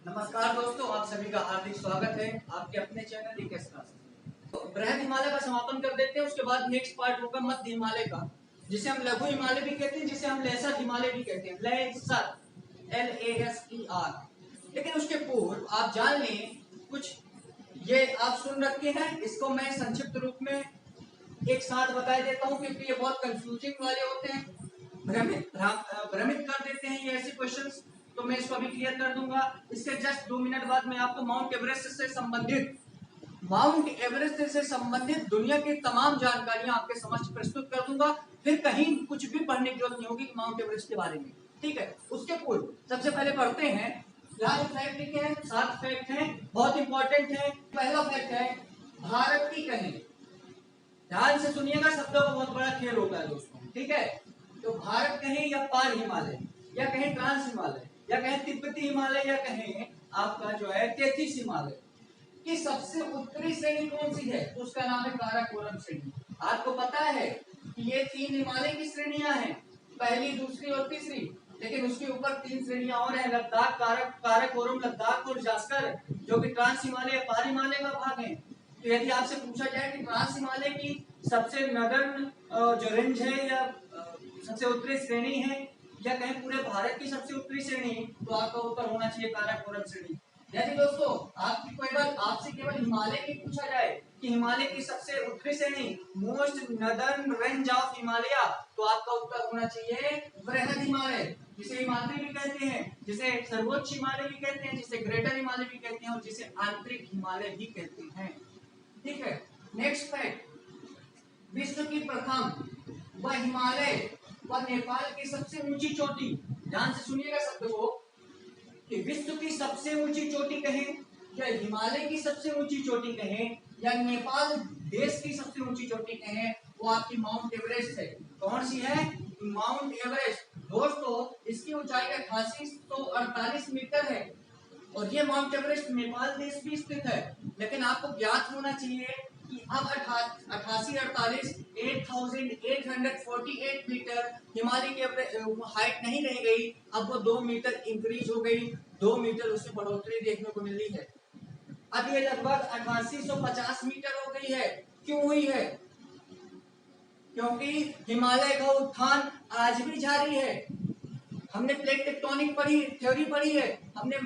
नमस्कार दोस्तों, आप सभी का हार्दिक स्वागत है आपके अपने चैनल ईकेएस क्लास। तो बृहद हिमालय का समापन कर देते हैं। उसके बाद नेक्स्ट पार्ट होगा मध्य हिमालय का, जिसे हम लघु हिमालय भी कहते हैं, जिसे हम लेसर हिमालय भी कहते हैं। Lesser, LASER। लेकिन उसके पूर्व आप जान लें कुछ, ये आप सुन रखे हैं, इसको मैं संक्षिप्त रूप में एक साथ बता देता हूँ, क्योंकि ये बहुत कंफ्यूजिंग वाले होते हैं, भ्रमित कर देते हैं ये ऐसे क्वेश्चंस। तो मैं इसको अभी क्लियर कर दूंगा। इसके जस्ट 2 मिनट बाद मैं आपको माउंट एवरेस्ट से संबंधित दुनिया की तमाम जानकारियां आपके समक्ष प्रस्तुत कर दूंगा। फिर कहीं कुछ भी पढ़ने की जरूरत नहीं होगी माउंट एवरेस्ट के बारे में, ठीक है। उसके पूर्व सबसे पहले पढ़ते हैं। यहाँ फैक्ट लिखे हैं, 7 फैक्ट हैं, बहुत इंपॉर्टेंट है। पहला फैक्ट है, भारत की कहें, ध्यान से सुनिएगा, शब्दों का बहुत बड़ा खेल होता है दोस्तों, ठीक है। तो भारत कहें या पार हिमालय, या कहें ट्रांस हिमालय, या कहें तिब्बती हिमालय, या कहें आपका जो है 33 हिमालय की सबसे उत्तरी श्रेणी कौन सी है, तो उसका नाम है काराकोरम श्रेणी। आपको पता है कि ये 3 हिमालय की श्रेणियां हैं, पहली, दूसरी और तीसरी। लेकिन उसके ऊपर 3 श्रेणियां और हैं, लद्दाख, काराकोरम लद्दाख और जास्कर, जो कि ट्रांस हिमालय, पार हिमालय का भाग है। तो यदि आपसे पूछा जाए कि ट्रांस हिमालय की सबसे नदर्न जो रेंज है, या सबसे उत्तरी श्रेणी है, या कहें पूरे भारत की सबसे उत्तरी श्रेणी, तो आपका उत्तर होना चाहिए काराकोरम श्रेणी। यदि दोस्तों आपसे केवल हिमालय की पूछा जाए कि हिमालय की सबसे उत्तरी श्रेणी, most northern range of Himalaya, तो आपका उत्तर होना चाहिए बृहद हिमालय, जिसे हिमालय भी कहते हैं, जिसे सर्वोच्च हिमालय भी कहते हैं, जिसे ग्रेटर हिमालय भी कहते हैं, और जिसे आंतरिक हिमालय भी कहते हैं, ठीक है। नेक्स्ट फैक्ट, विश्व की प्रथम व हिमालय व नेपाल की सबसे ऊंची चोटी, ध्यान से सुनिएगा शब्द को, कि विश्व की सबसे ऊंची चोटी कहें, या हिमालय की सबसे ऊंची चोटी कहें, या नेपाल देश की सबसे ऊंची चोटी कहें, वो आपकी माउंट एवरेस्ट है। कौन सी है? Mount Everest. दोस्तों इसकी ऊंचाई 8848 मीटर है, और ये माउंट एवरेस्ट नेपाल देश भी स्थित है। लेकिन आपको ज्ञात होना चाहिए कि अब 8848 8848 मीटर हिमालय की हाइट नहीं रह गई, अब वो 2 मीटर इंक्रीज हो गई, 2 मीटर उसमें बढ़ोतरी देखने को मिली है। अब ये लगभग 8850 मीटर हो गई है। क्यों हुई है? क्योंकि हिमालय का उत्थान आज भी जारी है। हमने प्लेट टेक्टोनिक थ्योरी पढ़ी है, हमने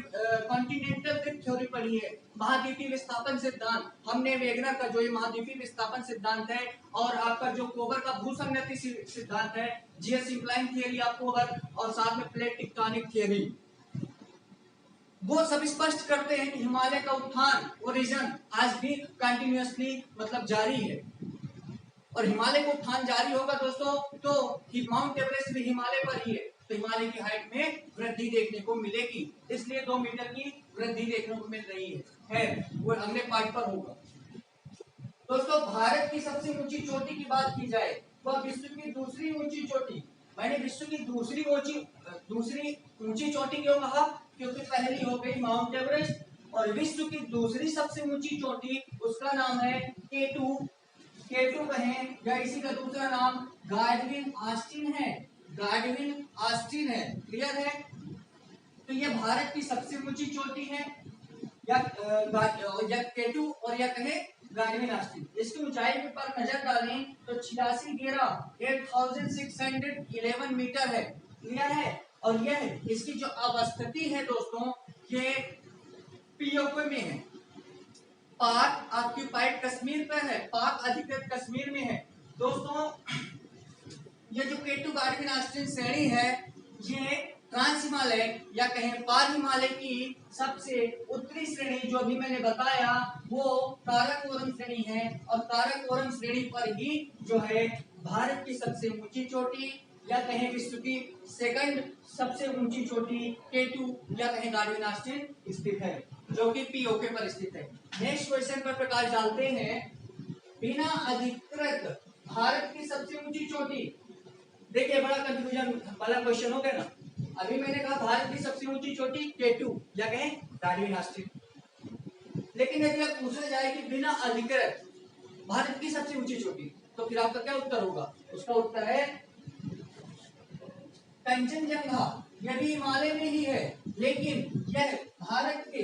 कॉन्टिनेंटल ड्रिफ्ट थ्योरी पढ़ी है, महाद्वीपीय विस्थापन सिद्धांत, हमने वेगनर का जो ये महाद्वीपीय विस्थापन सिद्धांत है, और आपका जो कोबर का भूसंगति सिद्धांत है, जीएस इंक्लाइन थियरी ऑफ कोबर, और साथ में प्लेट टेक्टोनिक थियरी, वो सब स्पष्ट करते हैं कि हिमालय का उत्थान ओरिजिन आज भी कंटिन्यूअसली मतलब जारी है। और हिमालय का उत्थान जारी होगा दोस्तों, तो माउंट एवरेस्ट भी हिमालय पर ही है, तो हिमालय की हाइट में वृद्धि देखने को मिलेगी। इसलिए 2 मीटर की वृद्धि देखने को मिल रही है वो अगले पार्ट पर होगा। दोस्तों भारत की सबसे ऊंची चोटी की बात की जाए, तो विश्व की दूसरी ऊंची चोटी, मैंने विश्व की दूसरी ऊंची चोटी क्यों कहा? क्योंकि पहली हो गई माउंट एवरेस्ट, और विश्व की दूसरी सबसे ऊंची चोटी, उसका नाम है K2 कहें, या इसी का दूसरा नाम गाडविन ऑस्टिन है। गाडविन ऑस्टिन है, क्लियर है। तो ये भारत की सबसे ऊंची चोटी है, या K2 और या कहें गाडविन ऑस्टिन। इसकी ऊंचाई पर नजर डालें तो 8611 मीटर है, क्लियर है। और यह इसकी जो अवस्थिति है दोस्तों, ये पीओके में है, पाक ऑक्यूपाइड कश्मीर पर है, पाक अधिकृत कश्मीर में है। दोस्तों ये जो K2 गाडविन ऑस्टिन श्रेणी है, ये ट्रांस हिमालय या कहें पार हिमालय की सबसे उत्तरी श्रेणी, जो अभी मैंने बताया, वो काराकोरम श्रेणी है, और काराकोरम श्रेणी पर ही जो है भारत की सबसे ऊंची चोटी, या कहें विश्व की सेकंड सबसे ऊंची चोटी K2 या कहें गाडविन ऑस्टिन स्थित है, जो कि पीओके पर स्थित है। नेक्स्ट क्वेश्चन पर प्रकाश डालते हैं। बिना अधिकृत भारत की सबसे ऊंची चोटी, देखिए बड़ा कंफ्यूजन वाला क्वेश्चन हो गया ना। अभी मैंने कहा भारत की सबसे ऊंची चोटी K2 या कहें गाडविन ऑस्टिन, लेकिन यदि आप पूछा जाए कि बिना अधिकृत भारत की सबसे ऊंची चोटी, तो फिर आपका क्या उत्तर होगा? उसका उत्तर है कंचनजंगा। यह भी हिमालय में ही है, लेकिन यह भारत के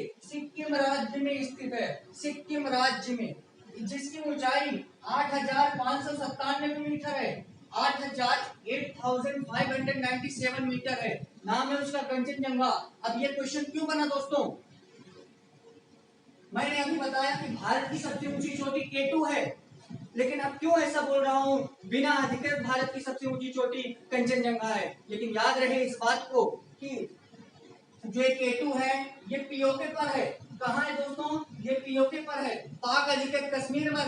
सिक्किम राज्य में, जिसकी ऊंचाई 8,597 मीटर है, 8,597 मीटर है। नाम है उसका कंचनजंगा। अब ये क्वेश्चन क्यों बना दोस्तों? मैंने अभी बताया कि भारत की सबसे ऊंची चोटी केटू है, लेकिन अब क्यों ऐसा बोल रहा हूं? बिना अधिकृत भारत की सबसे ऊंची चोटी कंचनजंगा है। लेकिन याद रहे इस बात को कि जो ये केटू है ये पीओके पर है। कहाँ है दोस्तों? ये पीओके पर है, पाक अधिकृत कश्मीर पर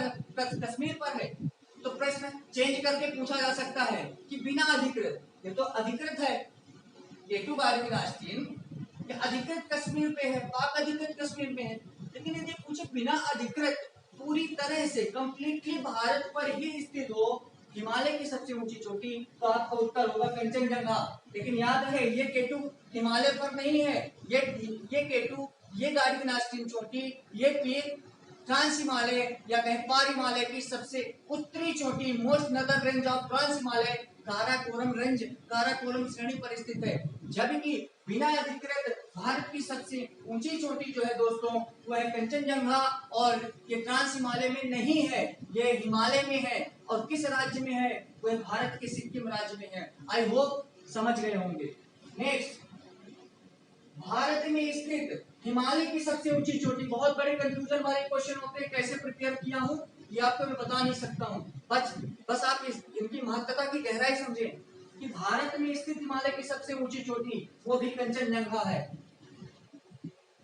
है। तो प्रश्न चेंज करके पूछा जा सकता है कि बिना अधिकृत, ये तो अधिकृत है केटू बारहवीं राष्ट्रीय, ये अधिकृत कश्मीर पे है, पाक अधिकृत कश्मीर पे है। लेकिन यदि पूछे बिना अधिकृत पूरी तरह से कंप्लीटली भारत पर ही स्थित हो हिमालय की सबसे ऊंची चोटी, तो आपका उत्तर होगा कंचनजंगा। लेकिन याद रहे ये केटू हिमालय पर नहीं है, ये केटू, ये गार्डियन राष्ट्रीय चोटी, ये पीक ट्रांस हिमालय या कहीं पार हिमालय की सबसे उत्तरी चोटी, most northern range of trans Himalaya Karakoram range, Karakoram श्रेणी पर स्थित है। जबकि बिना अधिकृत भारत की सबसे ऊंची चोटी जो है दोस्तों वो है कंचनजंगा, और ये ट्रांस हिमालय में नहीं है, ये हिमालय में है। और किस राज्य में है? वो भारत के सिक्किम राज्य में है। आई होप समझ गए होंगे। नेक्स्ट, भारत में स्थित हिमालय की सबसे ऊंची चोटी। बहुत बड़े कंफ्यूजन वाले क्वेश्चन होते हैं, कैसे प्रिपेयर किया हूं ये आपको मैं बता नहीं सकता हूं। बस आप इनकी महत्ता की गहराई समझें कि भारत में स्थित हिमालय की सबसे ऊंची चोटी वो भी कंचनजंगा है।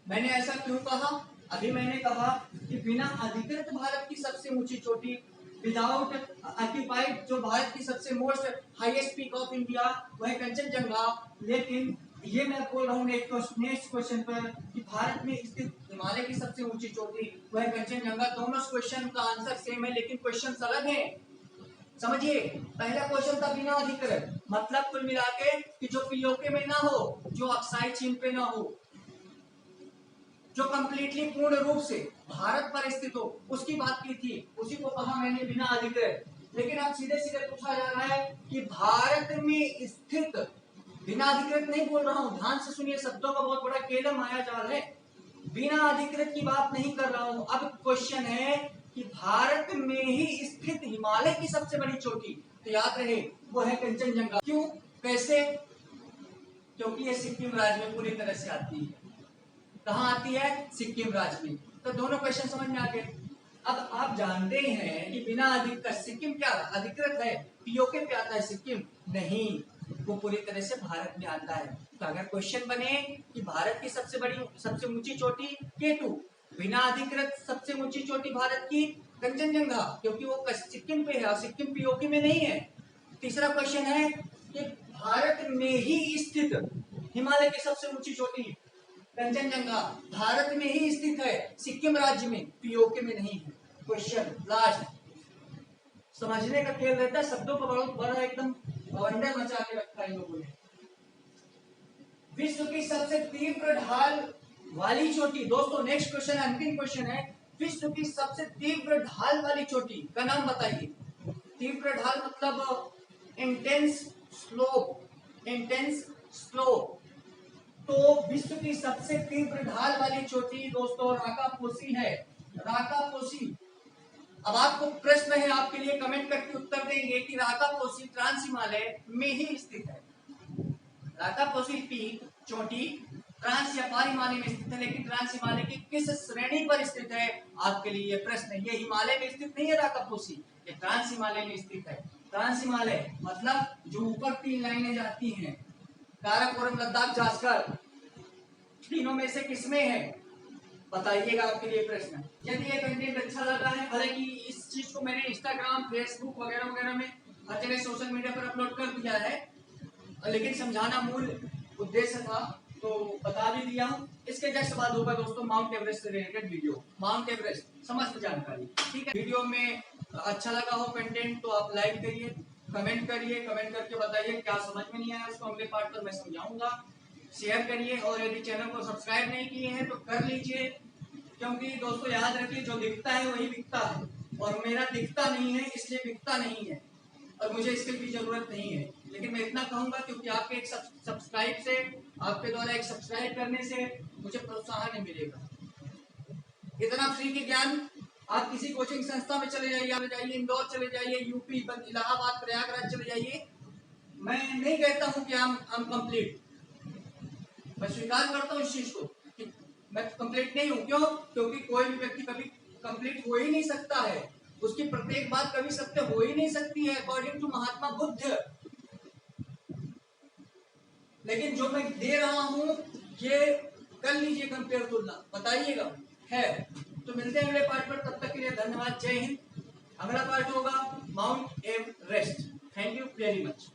मैंने ऐसा क्यों कहा? अभी मैंने कहा कि बिना अधिकृत भारत की सबसे ऊंची चोटी, विदाउट ऑक्यूपाइड जो भारत की सबसे most highest peak of India वह है कंचनजंगा। लेकिन ये मैं बोल रहा हूँ नेक्स्ट क्वेश्चन पर कि भारत में स्थित हिमालय की सबसे ऊंची चोटी वह है कंचनजंगा। दोनों क्वेश्चन का आंसर सेम है, लेकिन क्वेश्चन अलग है। समझिए, पहला क्वेश्चन था बिना अधिकृत, मतलब कुल मिला के कि जो पीओके में ना हो, जो अक्साई चीन पे ना हो, जो कंप्लीटली पूर्ण रूप से भारत पर स्थित हो, उसकी बात की थी, उसी को कहा मैंने बिना अधिकृत। लेकिन अब सीधे सीधे पूछा जा रहा है कि भारत में स्थित, बिना अधिकृत नहीं बोल रहा हूं, ध्यान से सुनिए, शब्दों का बहुत बड़ा खेल माया जाल है। बिना अधिकृत की बात नहीं कर रहा हूं। अब क्वेश्चन है कि भारत में ही स्थित हिमालय की सबसे बड़ी चोटी, तो याद रहे वो है कंचनजंगा। क्यों, कैसे? क्योंकि ये सिक्किम राज्य में पूरी तरह से आती है। कहाँ आती है? सिक्किम राज्य में। तो दोनों क्वेश्चन समझ में आ गए। अब आप जानते हैं कि बिना अधिकृत सिक्किम क्या अधिकृत है? पीओके पे आता है सिक्किम? नहीं, वो पूरी तरह से भारत में आता है। तो अगर क्वेश्चन बने कि भारत की सबसे ऊंची चोटी केटू, बिना अधिकृत सबसे ऊंची चोटी भारत की कंचनजंगा, क्योंकि वो सिक्किम पे है और सिक्किम पीओके में नहीं है। तीसरा क्वेश्चन है कि भारत में ही स्थित हिमालय की सबसे ऊंची चोटी कंचनजंगा भारत में ही स्थित है, सिक्किम राज्य में, पीओके में नहीं है। क्वेश्चन लास्ट, समझने का खेल रहता है, शब्दों का बहुत बड़ा एकदम बवंडर मचा के रखा है इन लोगों ने। विश्व की सबसे तीव्र ढाल वाली चोटी, दोस्तों नेक्स्ट क्वेश्चन अंतिम क्वेश्चन है, विश्व की सबसे तीव्र ढाल वाली चोटी का नाम बताइए। तीव्र ढाल मतलब इंटेंस स्लोप। तो विश्व की सबसे तीव्र ढाल वाली चोटी दोस्तों राकापोसी है, राकापोसी। अब आपको प्रश्न है, आपके लिए कमेंट करके उत्तर देंगे कि राकापोसी ट्रांस हिमालय में ही स्थित है। राकापोसी पीक चोटी ट्रांस या पार हिमालय में स्थित है, लेकिन ट्रांस हिमालय की किस श्रेणी पर स्थित है? आपके लिए ये प्रश्न है। ये हिमालय में स्थित नहीं है राकापोसी, ये ट्रांस हिमालय में स्थित है। ट्रांस हिमालय मतलब जो ऊपर 3 लाइनें जाती हैं, काराकोरम, लद्दाख, जास्कर, तीनों में से किसमें है? बताइएगा, आपके लिए प्रश्न। यदि ये कंटेंट अच्छा लगा है, हालांकि इस चीज को मैंने इंस्टाग्राम, फेसबुक वगैरह वगैरह में हर जगह सोशल मीडिया पर अपलोड कर दिया है, लेकिन समझाना मूल उद्देश्य था तो बता भी दिया हूँ। इसके जस्ट बाद होगा दोस्तों माउंट एवरेस्ट से रिलेटेड वीडियो, माउंट एवरेस्ट समस्त जानकारी, ठीक है। वीडियो में अच्छा लगा हो कंटेंट तो आप लाइक करिए, कमेंट करिए, कमेंट करके बताइए क्या समझ में नहीं आया, उसको अगले पार्ट पर मैं समझाऊंगा। शेयर करिए, और यदि चैनल को सब्सक्राइब नहीं किए हैं तो कर लीजिए, क्योंकि दोस्तों याद रखिए जो दिखता है वही बिकता है, और मेरा दिखता नहीं है इसलिए बिकता नहीं है, और मुझे इसकी भी जरूरत नहीं है। लेकिन मैं इतना कहूंगा क्योंकि आपके एक सब्सक्राइब से, आपके द्वारा एक सब्सक्राइब करने से मुझे प्रोत्साहन मिलेगा। इतना फ्री के ज्ञान आप किसी कोचिंग संस्था में चले जाइए, आप जाइए इंदौर चले जाइए, यूपी, इलाहाबाद, प्रयागराज चले जाइए, मैं नहीं कहता हूं कि हम कंप्लीट, मैं स्वीकार करता हूं इस चीज को, मैं कंप्लीट नहीं हूं। क्यों? क्योंकि कोई भी व्यक्ति कभी कंप्लीट हो ही नहीं सकता है, उसकी प्रत्येक बात कभी सत्य हो ही नहीं सकती है अकॉर्डिंग टू महात्मा बुद्ध। लेकिन जो मैं दे रहा हूं ये कर लीजिए कंपेयर, तुलना बताइएगा है। तो मिलते हैं अगले पार्ट पर, तब तक के लिए धन्यवाद, जय हिंद। अगला पार्ट होगा mount Everest. Thank you very much.